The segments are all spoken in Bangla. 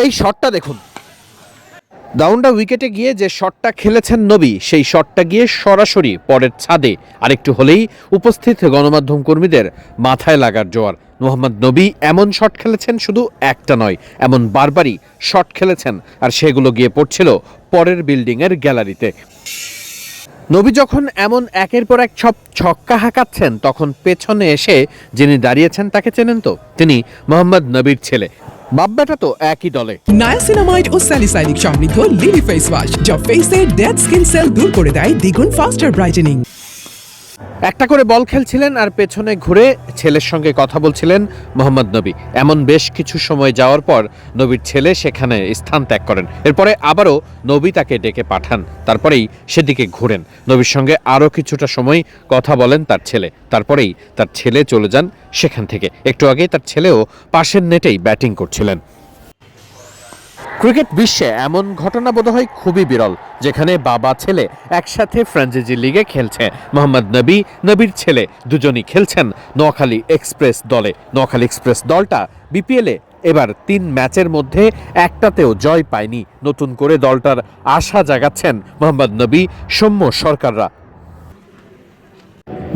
এই শটটা দেখুন, ডাউনটা উইকেটে গিয়ে যে শটটা খেলেছেন নবী, সেই শটটা গিয়ে সরাসরি পরের ছাদে আরেকটু হলেই উপস্থিত গণমাধ্যম কর্মীদের মাথায় লাগার জোয়ার। মোহাম্মদ নবী এমন শট খেলেছেন, শুধু একটা নয়, এমন বারবারই শট খেলেছেন, আর সেগুলো গিয়ে পড়ছিল পরের বিল্ডিংয়ের গ্যালারিতে। নবী যখন এমন একের পর এক ছক্কা হাঁকাচ্ছেন, তখন পেছনে এসে যিনি দাঁড়িয়েছেন তাকে চেনেন তো? তিনি মোহাম্মদ নবীর ছেলে। বাপ বেটা তো একই দলে। নায়াসিনামাইড ও স্যালিসাইলিক সমৃদ্ধ লিলি ফেস ওয়াশ, যা ফেসের ডেড স্কিন সেল দূর করে দেয় দ্বিগুণ ফাস্টার ব্রাইটেনিং। একটা করে বল খেলছিলেন আর পেছনে ঘুরে ছেলের সঙ্গে কথা বলছিলেন মোহাম্মদ নবী। এমন বেশ কিছু সময় যাওয়ার পর নবীর ছেলে সেখানে স্থান ত্যাগ করেন। এরপরে আবারও নবী তাকে ডেকে পাঠান, তারপরেই সেদিকে ঘুরেন। নবীর সঙ্গে আরও কিছুটা সময় কথা বলেন তার ছেলে, তারপরেই তার ছেলে চলে যান সেখান থেকে। একটু আগেই তার ছেলেও পাশের নেটেই ব্যাটিং করছিলেন। ক্রিকেট বিশ্বে এমন ঘটনা বোধহয় খুবই বিরল, যেখানে বাবা ছেলে একসাথে ফ্র্যাঞ্চাইজি লিগে খেলছে। মোহাম্মদ নবী, নবীর ছেলে দুজনই খেলছেন নোয়াখালী এক্সপ্রেস দলে। নোয়াখালী এক্সপ্রেস দলটা বিপিএলে এবার 3 ম্যাচের মধ্যে একটাতেও জয় পায়নি। নতুন করে দলটার আশা জাগাচ্ছেন মোহাম্মদ নবী, সৌম্য সরকাররা।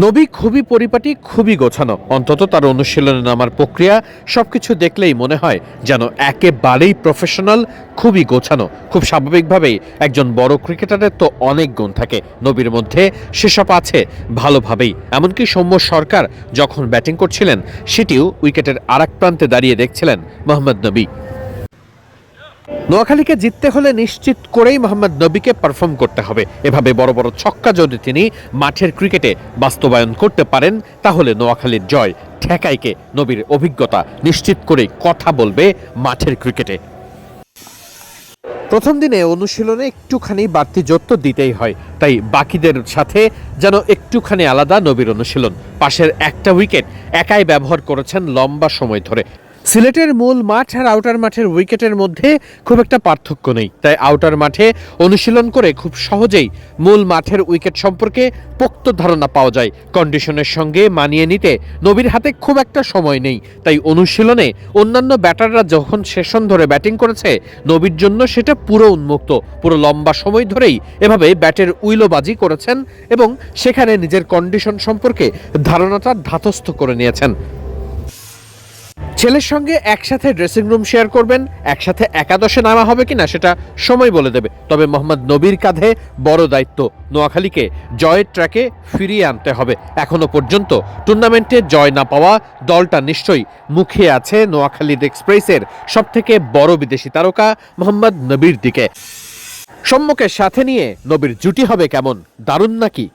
নবী খুবই পরিপাটি, খুবই গোছানো। অন্তত তার অনুশীলনে নামার প্রক্রিয়া সবকিছু দেখলেই মনে হয় যেন একেবারেই প্রফেশনাল, খুবই গোছানো। খুব স্বাভাবিকভাবেই একজন বড় ক্রিকেটারের তো অনেক গুণ থাকে, নবীর মধ্যে সেসব আছে ভালোভাবেই। এমনকি সৌম্য সরকার যখন ব্যাটিং করছিলেন, সেটিও উইকেটের আরেক প্রান্তে দাঁড়িয়ে দেখছিলেন মোহাম্মদ নবী। নোয়াখালীকে জিততে হলে নিশ্চিত করেই মোহাম্মদ নবীকে পারফর্ম করতে হবে। এভাবে বড় বড় ছক্কা যদি তিনি মাঠের ক্রিকেটে বাস্তবায়ন করতে পারেন, তাহলে নোয়াখালীর জয় ঠেকাইকে। নবীর অভিজ্ঞতা নিশ্চিত করেই কথা বলবে মাঠের ক্রিকেটে। প্রথম দিনে অনুশীলনে একটুখানি বাড়তি জোর তো দিতেই হয়, তাই বাকিদের সাথে যেন একটুখানি আলাদা নবীর অনুশীলন। পাশের একটা উইকেট একাই ব্যবহার করেছেন লম্বা সময় ধরে। সিলেটের মূল মাঠ আর আউটার মাঠের উইকেটের মধ্যে খুব একটা পার্থক্য নেই, তাই আউটার মাঠে অনুশীলন করে খুব সহজেই মূল মাঠের উইকেট সম্পর্কে পোক্ত ধারণা পাওয়া যায়। কন্ডিশনের সঙ্গে মানিয়ে নিতে নবীর হাতে খুব একটা সময় নেই, তাই অনুশীলনে অন্যান্য ব্যাটাররা যখন সেশন ধরে ব্যাটিং করেছে, নবীর জন্য সেটা পুরো উন্মুক্ত। পুরো লম্বা সময় ধরেই এভাবে ব্যাটের উইলোবাজি করেছেন এবং সেখানে নিজের কন্ডিশন সম্পর্কে ধারণাটা ধাতস্থ করে নিয়েছেন। ছেলের সঙ্গে একসাথে ড্রেসিং রুম শেয়ার করবেন, একসাথে একাদশে নামা হবে কিনা সেটা সময় বলে দেবে। তবে মোহাম্মদ নবীর কাঁধে বড় দায়িত্ব, নোয়াখালীকে জয়ের ট্র্যাকে ফিরিয়ে আনতে হবে। এখনো পর্যন্ত টুর্নামেন্টে জয় না পাওয়া দলটা নিশ্চয়ই মুখে আছে নোয়াখালী এক্সপ্রেসের সবথেকে বড় বিদেশি তারকা মোহাম্মদ নবীর দিকে। সৌম্যকে সাথে নিয়ে নবীর জুটি হবে কেমন, দারুণ নাকি?